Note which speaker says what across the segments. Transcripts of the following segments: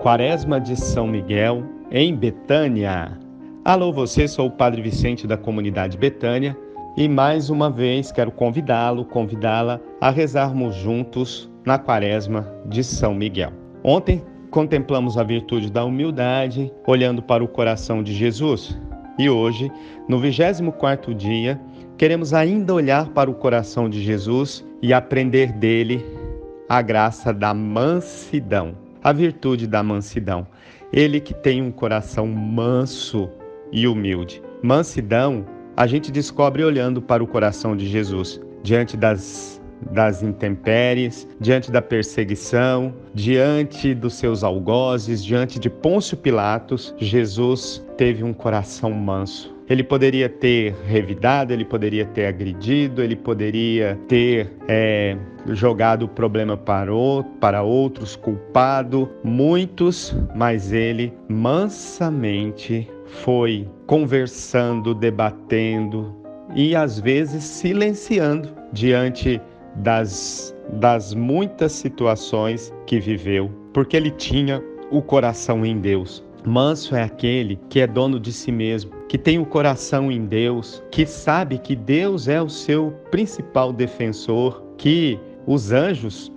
Speaker 1: Quaresma de São Miguel, em Betânia. Alô você, sou o Padre Vicente da comunidade Betânia e mais uma vez quero convidá-la a rezarmos juntos na Quaresma de São Miguel. Ontem contemplamos a virtude da humildade, olhando para o coração de Jesus. E hoje, no 24º dia, queremos ainda olhar para o coração de Jesus e aprender dele a graça da mansidão, a virtude da mansidão. Ele que tem um coração manso e humilde. Mansidão a gente descobre olhando para o coração de Jesus, diante das intempéries, diante da perseguição, diante dos seus algozes, diante de Pôncio Pilatos. Jesus teve um coração manso. Ele poderia ter revidado, ele poderia ter agredido, ele poderia ter jogado o problema para outros, culpado muitos, mas ele mansamente foi conversando, debatendo e às vezes silenciando diante das muitas situações que viveu, porque ele tinha o coração em Deus. Manso é aquele que é dono de si mesmo, que tem o coração em Deus, que sabe que Deus é o seu principal defensor, que os anjos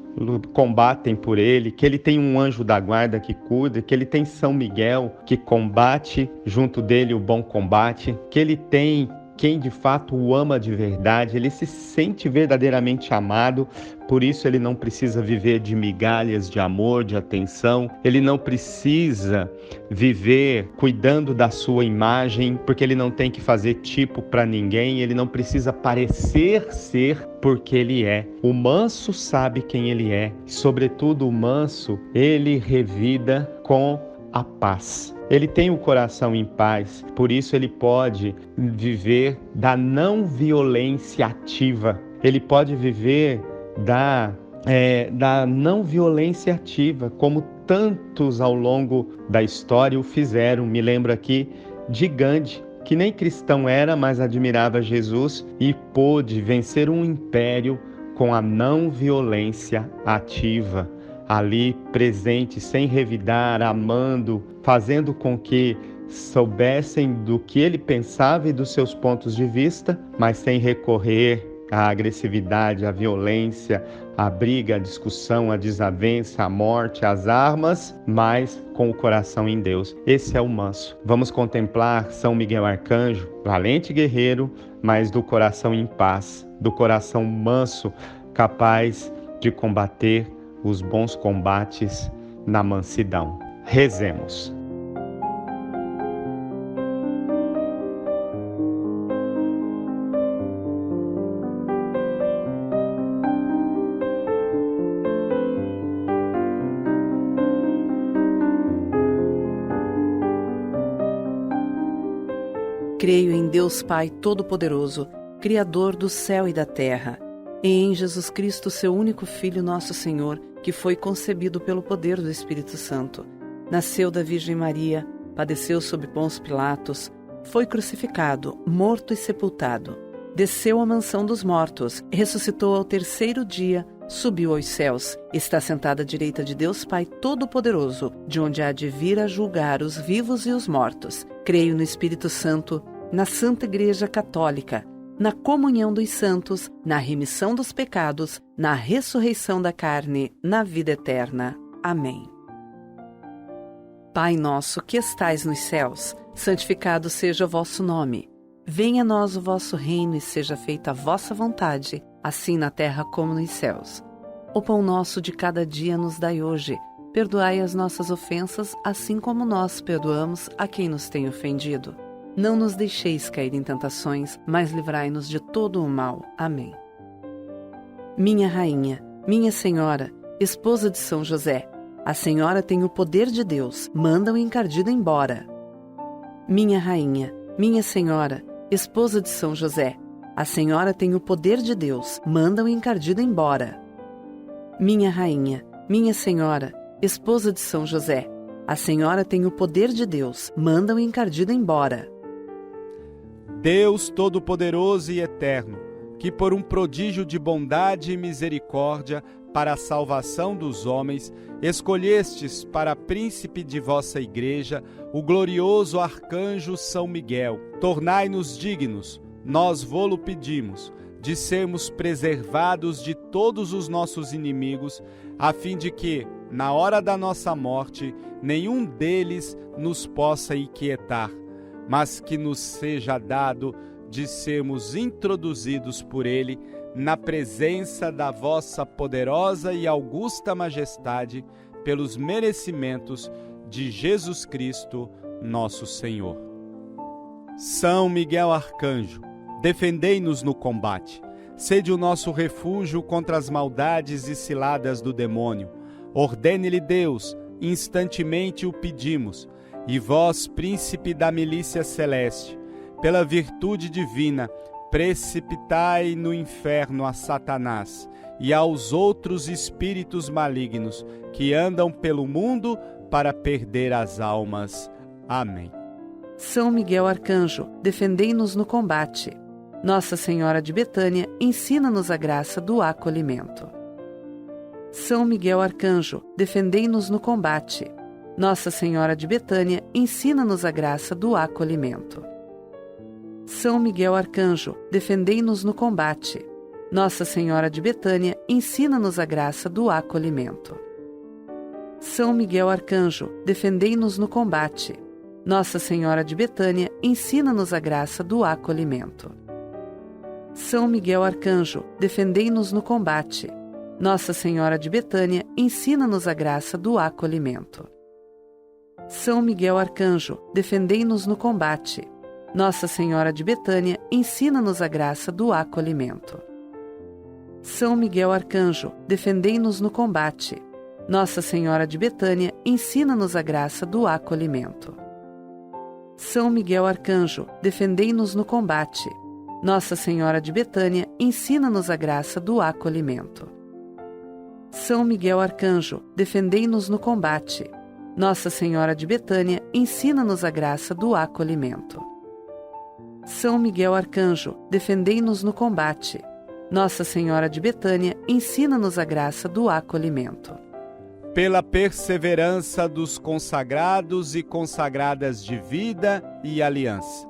Speaker 1: combatem por ele, que ele tem um anjo da guarda que cuida, que ele tem São Miguel que combate junto dele o bom combate, que ele tem quem de fato o ama de verdade, ele se sente verdadeiramente amado, por isso ele não precisa viver de migalhas de amor, de atenção, ele não precisa viver cuidando da sua imagem, porque ele não tem que fazer tipo para ninguém, ele não precisa parecer ser porque ele é. O manso sabe quem ele é, sobretudo o manso, ele revida com a paz. Ele tem o coração em paz, por isso ele pode viver da não violência ativa. Ele pode viver da não violência ativa, como tantos ao longo da história o fizeram. Me lembro aqui de Gandhi, que nem cristão era, mas admirava Jesus e pôde vencer um império com a não violência ativa. Ali presente, sem revidar, amando, fazendo com que soubessem do que ele pensava e dos seus pontos de vista, mas sem recorrer à agressividade, à violência, à briga, à discussão, à desavença, à morte, às armas, mas com o coração em Deus. Esse é o manso. Vamos contemplar São Miguel Arcanjo, valente guerreiro, mas do coração em paz, do coração manso, capaz de combater os bons combates na mansidão. Rezemos.
Speaker 2: Creio em Deus Pai Todo-Poderoso, Criador do céu e da terra, e em Jesus Cristo, seu único Filho, nosso Senhor, que foi concebido pelo poder do Espírito Santo. Nasceu da Virgem Maria, padeceu sob Pôncio Pilatos, foi crucificado, morto e sepultado. Desceu à mansão dos mortos, ressuscitou ao terceiro dia, subiu aos céus, está sentado à direita de Deus Pai Todo-Poderoso, de onde há de vir a julgar os vivos e os mortos. Creio no Espírito Santo, na Santa Igreja Católica, na comunhão dos santos, na remissão dos pecados, na ressurreição da carne, na vida eterna. Amém. Pai nosso que estais nos céus, santificado seja o vosso nome. Venha a nós o vosso reino e seja feita a vossa vontade, assim na terra como nos céus. O pão nosso de cada dia nos dai hoje. Perdoai as nossas ofensas, assim como nós perdoamos a quem nos tem ofendido. Não nos deixeis cair em tentações, mas livrai-nos de todo o mal. Amém. Minha rainha, minha senhora, esposa de São José, a senhora tem o poder de Deus, manda o encardido embora. Minha rainha, minha senhora, esposa de São José, a senhora tem o poder de Deus, manda o encardido embora. Minha rainha, minha senhora, esposa de São José, a senhora tem o poder de Deus, manda o encardido embora.
Speaker 3: Deus Todo-Poderoso e Eterno,
Speaker 1: que por um prodígio de bondade e misericórdia para a salvação dos homens, escolhestes para príncipe de vossa igreja o glorioso arcanjo São Miguel. Tornai-nos dignos, nós vô-lo pedimos, de sermos preservados de todos os nossos inimigos, a fim de que, na hora da nossa morte, nenhum deles nos possa inquietar, mas que nos seja dado de sermos introduzidos por ele na presença da vossa poderosa e augusta majestade, pelos merecimentos de Jesus Cristo, nosso Senhor. São Miguel Arcanjo, defendei-nos no combate. Sede o nosso refúgio contra as maldades e ciladas do demônio. Ordene-lhe Deus, instantemente o pedimos. E vós, príncipe da milícia celeste, pela virtude divina, precipitai no inferno a Satanás e aos outros espíritos malignos que andam pelo mundo para perder as almas. Amém.
Speaker 2: São Miguel Arcanjo, defendei-nos no combate. Nossa Senhora de Betânia, ensina-nos a graça do acolhimento. São Miguel Arcanjo, defendei-nos no combate. Nossa Senhora de Betânia, ensina-nos a graça do acolhimento. São Miguel Arcanjo, defendei-nos no combate. Nossa Senhora de Betânia, ensina-nos a graça do acolhimento. São Miguel Arcanjo, defendei-nos no combate. Nossa Senhora de Betânia, ensina-nos a graça do acolhimento. São Miguel Arcanjo, defendei-nos no combate. Nossa Senhora de Betânia, ensina-nos a graça do acolhimento. São Miguel Arcanjo, defendei-nos no combate. Nossa Senhora de Betânia, ensina-nos a graça do acolhimento. São Miguel Arcanjo, defendei-nos no combate. Nossa Senhora de Betânia, ensina-nos a graça do acolhimento. São Miguel Arcanjo, defendei-nos no combate. Nossa Senhora de Betânia, ensina-nos a graça do acolhimento. São Miguel Arcanjo, defendei-nos no combate. Nossa Senhora de Betânia, ensina-nos a graça do acolhimento. São Miguel Arcanjo, defendei-nos no combate. Nossa Senhora de Betânia, ensina-nos a graça do acolhimento.
Speaker 1: Pela perseverança dos consagrados e consagradas de vida e aliança.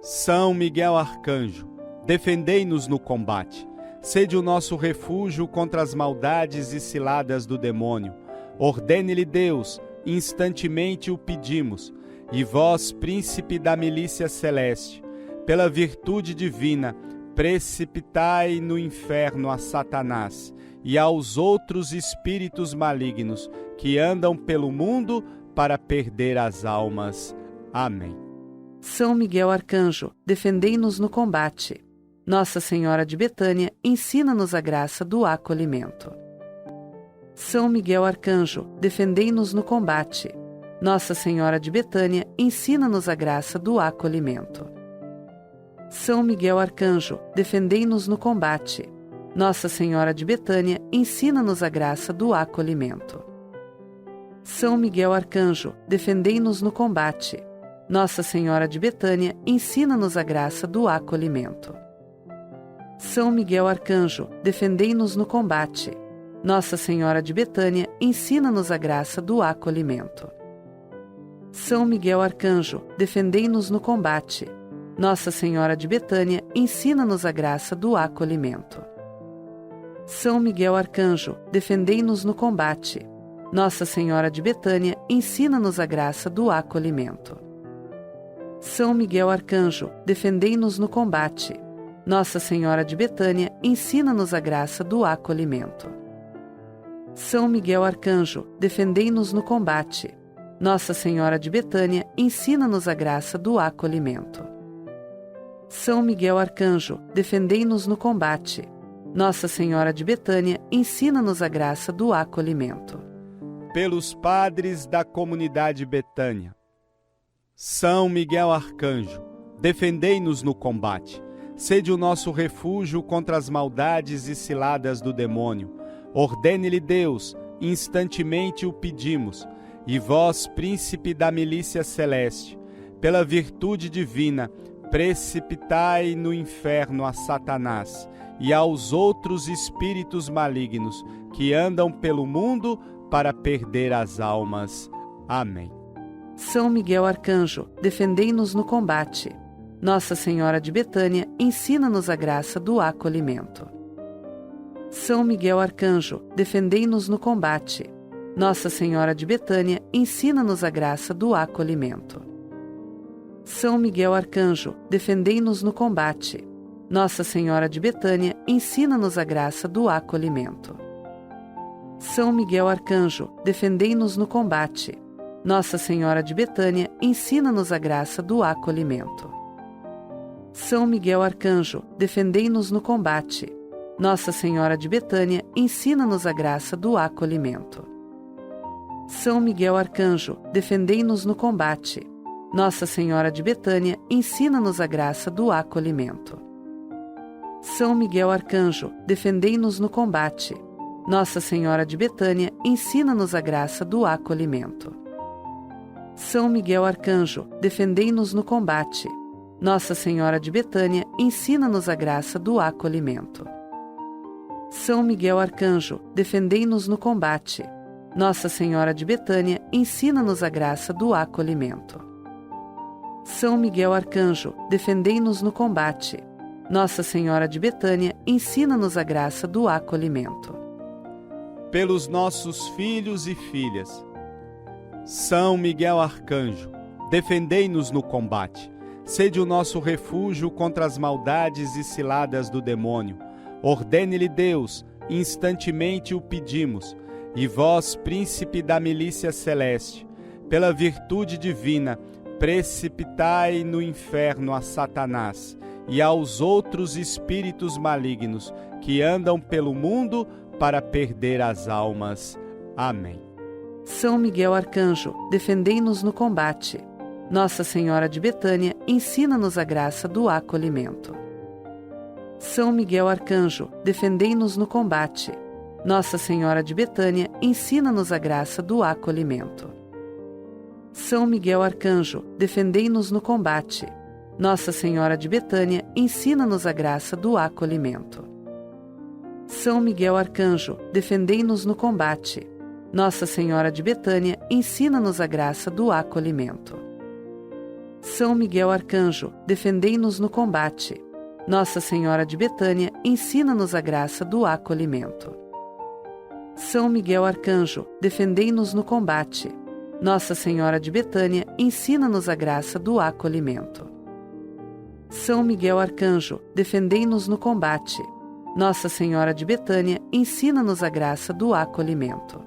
Speaker 1: São Miguel Arcanjo, defendei-nos no combate. Sede o nosso refúgio contra as maldades e ciladas do demônio. Ordene-lhe Deus, instantemente o pedimos. E vós, príncipe da milícia celeste, pela virtude divina, precipitai no inferno a Satanás e aos outros espíritos malignos que andam pelo mundo para perder as almas. Amém.
Speaker 2: São Miguel Arcanjo, defendei-nos no combate. Nossa Senhora de Betânia, ensina-nos a graça do acolhimento. São Miguel Arcanjo, defendei-nos no combate. Nossa Senhora de Betânia, ensina-nos a graça do acolhimento. São Miguel Arcanjo, defendei-nos no combate. Nossa Senhora de Betânia, ensina-nos a graça do acolhimento. São Miguel Arcanjo, defendei-nos no combate. Nossa Senhora de Betânia, ensina-nos a graça do acolhimento. São Miguel Arcanjo, defendei-nos no combate. Nossa Senhora de Betânia, ensina-nos a graça do acolhimento. São Miguel Arcanjo, defendei-nos no combate. Nossa Senhora de Betânia, ensina-nos a graça do acolhimento. São Miguel Arcanjo, defendei-nos no combate. Nossa Senhora de Betânia, ensina-nos a graça do acolhimento. São Miguel Arcanjo, defendei-nos no combate. Nossa Senhora de Betânia, ensina-nos a graça do acolhimento. São Miguel Arcanjo, defendei-nos no combate. Nossa Senhora de Betânia, ensina-nos a graça do acolhimento. São Miguel Arcanjo, defendei-nos no combate. Nossa Senhora de Betânia, ensina-nos a graça do acolhimento.
Speaker 1: Pelos padres da comunidade Betânia. São Miguel Arcanjo, defendei-nos no combate. Sede o nosso refúgio contra as maldades e ciladas do demônio. Ordene-lhe Deus, instantemente o pedimos. E vós, príncipe da milícia celeste, pela virtude divina, precipitai no inferno a Satanás e aos outros espíritos malignos que andam pelo mundo para perder as almas. Amém.
Speaker 2: São Miguel Arcanjo, defendei-nos no combate. Nossa Senhora de Betânia, ensina-nos a graça do acolhimento. São Miguel Arcanjo, defendei-nos no combate. Nossa Senhora de Betânia, ensina-nos a graça do acolhimento. São Miguel Arcanjo, defendei-nos no combate. Nossa Senhora de Betânia, ensina-nos a graça do acolhimento. São Miguel Arcanjo, defendei-nos no combate. Nossa Senhora de Betânia, ensina-nos a graça do acolhimento. São Miguel Arcanjo, defendei-nos no combate. Nossa Senhora de Betânia, ensina-nos a graça do acolhimento. São Miguel Arcanjo, defendei-nos no combate. Nossa Senhora de Betânia, ensina-nos a graça do acolhimento. São Miguel Arcanjo, defendei-nos no combate. Nossa Senhora de Betânia, ensina-nos a graça do acolhimento. São Miguel Arcanjo, defendei-nos no combate. Nossa Senhora de Betânia, ensina-nos a graça do acolhimento. São Miguel Arcanjo, defendei-nos no combate. Nossa Senhora de Betânia, ensina-nos a graça do acolhimento. São Miguel Arcanjo, defendei-nos no combate. Nossa Senhora de Betânia, ensina-nos a graça do acolhimento.
Speaker 1: Pelos nossos filhos e filhas. São Miguel Arcanjo, defendei-nos no combate. Sede o nosso refúgio contra as maldades e ciladas do demônio. Ordene-lhe Deus, instantemente o pedimos. E vós, príncipe da milícia celeste, pela virtude divina, precipitai no inferno a Satanás e aos outros espíritos malignos que andam pelo mundo para perder as almas. Amém.
Speaker 2: São Miguel Arcanjo, defendei-nos no combate. Nossa Senhora de Betânia, ensina-nos a graça do acolhimento. São Miguel Arcanjo, defendei-nos no combate. Nossa Senhora de Betânia, ensina-nos a graça do acolhimento. São Miguel Arcanjo, defendei-nos no combate. Nossa Senhora de Betânia, ensina-nos a graça do acolhimento. São Miguel Arcanjo, defendei-nos no combate. Nossa Senhora de Betânia, ensina-nos a graça do acolhimento. São Miguel Arcanjo, defendei-nos no combate. Nossa Senhora de Betânia, ensina-nos a graça do acolhimento. São Miguel Arcanjo, defendei-nos no combate. Nossa Senhora de Betânia, ensina-nos a graça do acolhimento. São Miguel Arcanjo, defendei-nos no combate. Nossa Senhora de Betânia, ensina-nos a graça do acolhimento.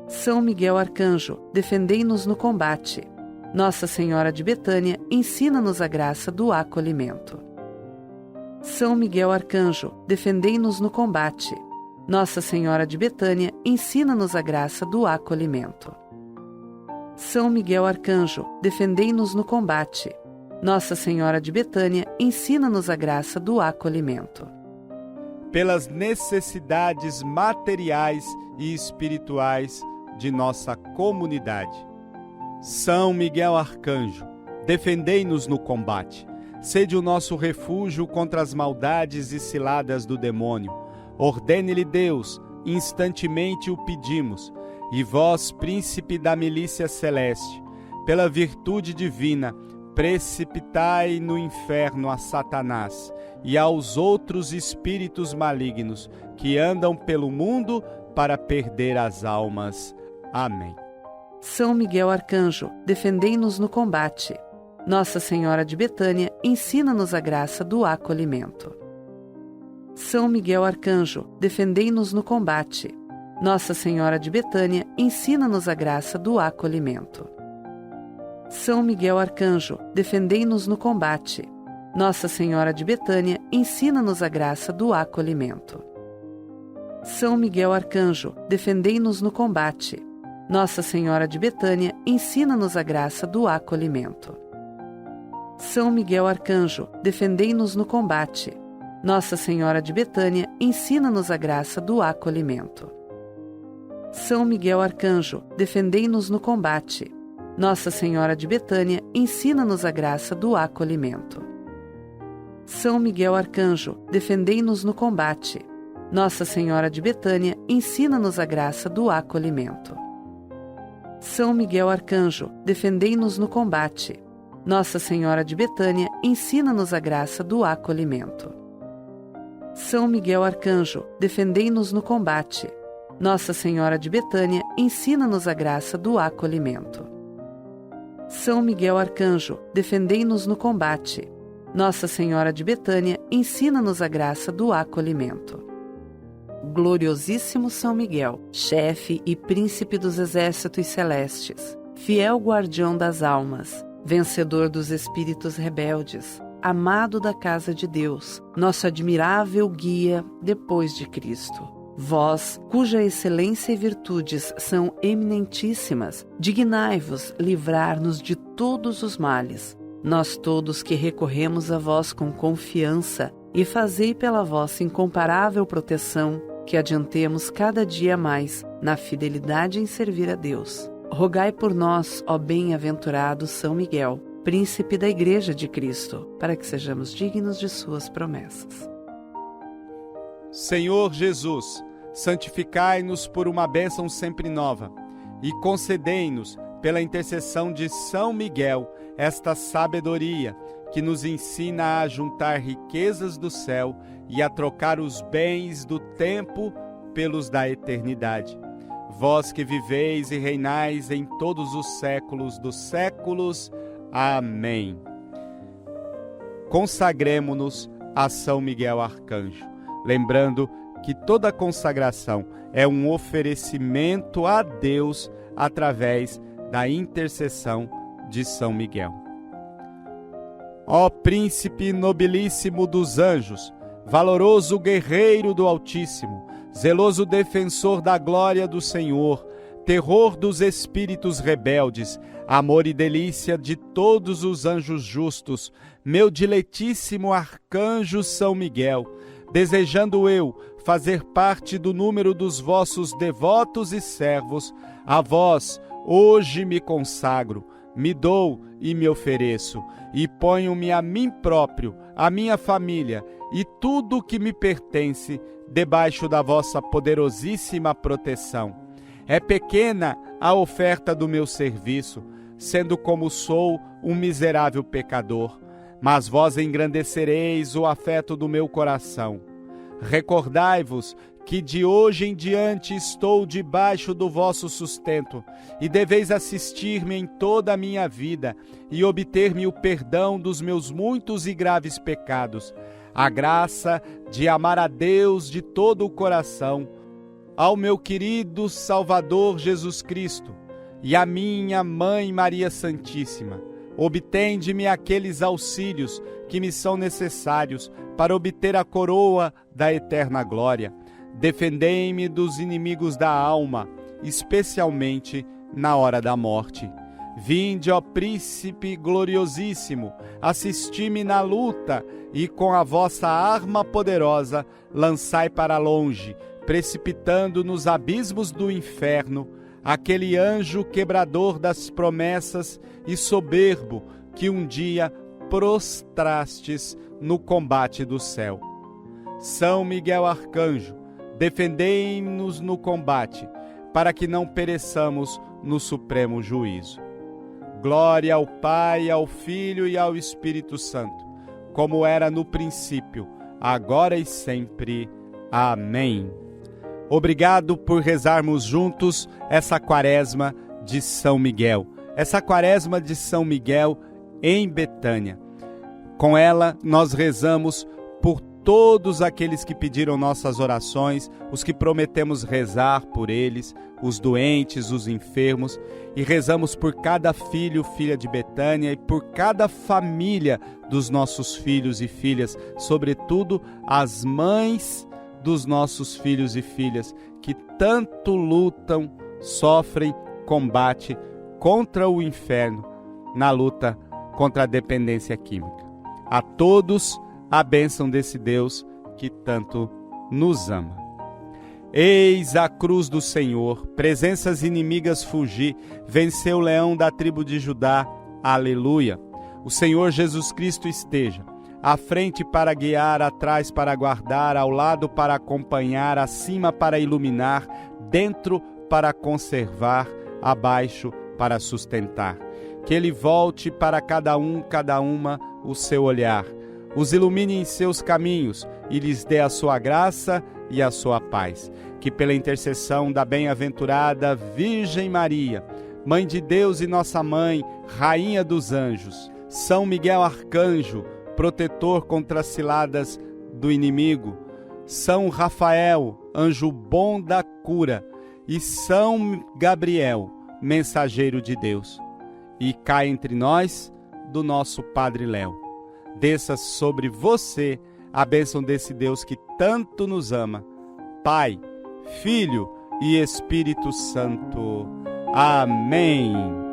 Speaker 2: São Miguel Arcanjo, defendei-nos no combate. Nossa Senhora de Betânia, ensina-nos a graça do acolhimento. São Miguel Arcanjo, defendei-nos no combate. Nossa Senhora de Betânia, ensina-nos a graça do acolhimento. São Miguel Arcanjo, defendei-nos no combate. Nossa Senhora de Betânia, ensina-nos a graça do acolhimento.
Speaker 1: Pelas necessidades materiais e espirituais de nossa comunidade. São Miguel Arcanjo, defendei-nos no combate. Sede o nosso refúgio contra as maldades e ciladas do demônio. Ordene-lhe Deus, instantemente o pedimos. E vós, príncipe da milícia celeste, pela virtude divina, precipitai no inferno a Satanás e aos outros espíritos malignos que andam pelo mundo para perder as almas. Amém.
Speaker 2: São Miguel Arcanjo, defendei-nos no combate. Nossa Senhora de Betânia, ensina-nos a graça do acolhimento. São Miguel Arcanjo, defendei-nos no combate. Nossa Senhora de Betânia, ensina-nos a graça do acolhimento. São Miguel Arcanjo, defendei-nos no combate. Nossa Senhora de Betânia, ensina-nos a graça do acolhimento. São Miguel Arcanjo, defendei-nos no combate. Nossa Senhora de Betânia, ensina-nos a graça do acolhimento. São Miguel Arcanjo, defendei-nos no combate. Nossa Senhora de Betânia, ensina-nos a graça do acolhimento. São Miguel Arcanjo, defendei-nos no combate. Nossa Senhora de Betânia, ensina-nos a graça do acolhimento. São Miguel Arcanjo, defendei-nos no combate. Nossa Senhora de Betânia, ensina-nos a graça do acolhimento. São Miguel Arcanjo, defendei-nos no combate. Nossa Senhora de Betânia, ensina-nos a graça do acolhimento. São Miguel Arcanjo, defendei-nos no combate. Nossa Senhora de Betânia, ensina-nos a graça do acolhimento. São Miguel Arcanjo, defendei-nos no combate. Nossa Senhora de Betânia, ensina-nos a graça do acolhimento. Gloriosíssimo São Miguel, chefe e príncipe dos exércitos celestes, fiel guardião das almas, vencedor dos espíritos rebeldes, amado da casa de Deus, nosso admirável guia depois de Cristo. Vós, cuja excelência e virtudes são eminentíssimas, dignai-vos livrar-nos de todos os males. Nós todos que recorremos a vós com confiança, e fazei pela vossa incomparável proteção que adiantemos cada dia mais na fidelidade em servir a Deus. Rogai por nós, ó bem-aventurado São Miguel, príncipe da Igreja de Cristo, para que sejamos dignos de suas promessas.
Speaker 1: Senhor Jesus, santificai-nos por uma bênção sempre nova e concedei-nos, pela intercessão de São Miguel, esta sabedoria que nos ensina a juntar riquezas do céu e a trocar os bens do tempo pelos da eternidade. Vós que viveis e reinais em todos os séculos dos séculos. Amém. Consagremo-nos a São Miguel Arcanjo, lembrando que toda consagração é um oferecimento a Deus através da intercessão de São Miguel. Ó príncipe nobilíssimo dos anjos, valoroso guerreiro do Altíssimo, zeloso defensor da glória do Senhor, terror dos espíritos rebeldes, amor e delícia de todos os anjos justos, meu diletíssimo arcanjo São Miguel, desejando eu fazer parte do número dos vossos devotos e servos, a vós hoje me consagro, me dou e me ofereço, e ponho-me a mim próprio, a minha família e tudo o que me pertence debaixo da vossa poderosíssima proteção. É pequena a oferta do meu serviço, sendo como sou um miserável pecador, mas vós engrandecereis o afeto do meu coração. Recordai-vos que de hoje em diante estou debaixo do vosso sustento, e deveis assistir-me em toda a minha vida, e obter-me o perdão dos meus muitos e graves pecados, a graça de amar a Deus de todo o coração, ao meu querido Salvador Jesus Cristo, e à minha Mãe Maria Santíssima. Obtende-me aqueles auxílios que me são necessários para obter a coroa da eterna glória. Defendei-me dos inimigos da alma, especialmente na hora da morte. Vinde, ó Príncipe gloriosíssimo, assisti-me na luta e com a vossa arma poderosa lançai para longe, precipitando nos abismos do inferno, aquele anjo quebrador das promessas e soberbo que um dia prostrastes no combate do céu. São Miguel Arcanjo, defendei-nos no combate, para que não pereçamos no supremo juízo. Glória ao Pai, ao Filho e ao Espírito Santo, como era no princípio, agora e sempre. Amém. Obrigado por rezarmos juntos essa quaresma de São Miguel, essa quaresma de São Miguel em Betânia. Com ela, nós rezamos por todos aqueles que pediram nossas orações, os que prometemos rezar por eles, os doentes, os enfermos, e rezamos por cada filho, filha de Betânia e por cada família dos nossos filhos e filhas, sobretudo as mães dos nossos filhos e filhas que tanto lutam, sofrem, combatem contra o inferno na luta contra a dependência química. A todos a bênção desse Deus que tanto nos ama. Eis a cruz do Senhor, presenças inimigas fugir, venceu o leão da tribo de Judá, aleluia. O Senhor Jesus Cristo esteja à frente para guiar, atrás para guardar, ao lado para acompanhar, acima para iluminar, dentro para conservar, abaixo para sustentar. Que Ele volte para cada um, cada uma, o seu olhar, os ilumine em seus caminhos e lhes dê a sua graça e a sua paz. Que pela intercessão da bem-aventurada Virgem Maria, Mãe de Deus e nossa Mãe, Rainha dos Anjos, São Miguel Arcanjo, protetor contra as ciladas do inimigo, São Rafael, anjo bom da cura, e São Gabriel, mensageiro de Deus, e cai entre nós do nosso Padre Léo. Desça sobre você a bênção desse Deus que tanto nos ama, Pai, Filho e Espírito Santo. Amém.